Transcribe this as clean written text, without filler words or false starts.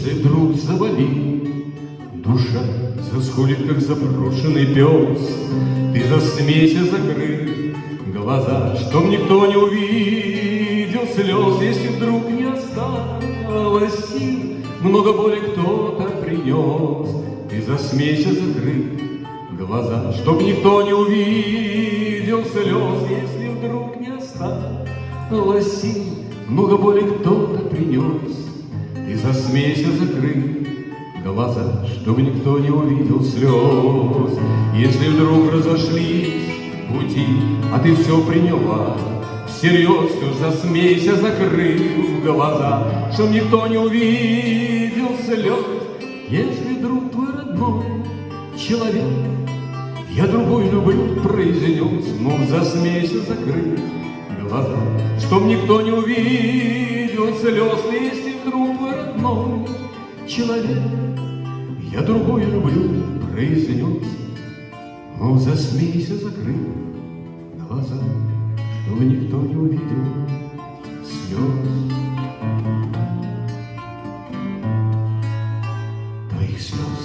Если вдруг заболит душа, заскулит, как запрошенный пес, ты засмейся, закрыв глаза, чтоб никто не увидел слез. Если вдруг не осталось сил, много боли кто-то принес, ты засмейся, закрыв глаза, чтоб никто не увидел слез. Если вдруг не осталось сил, много боли кто-то принес, ты засмейся, закрыв глаза, чтобы никто не увидел слез. Если вдруг разошлись пути, а ты все приняла всерьез, все ж засмейся, закрыв глаза, чтоб никто не увидел слез. Если вдруг твой родной человек я другой люблю произнес, ну засмейся, закрыв глаза, чтоб никто не увидел слез. Если вдруг твой родной человек я другой люблю произнес, ну засмейся, закрыв глаза, чтобы никто не увидел слез, твоих слез.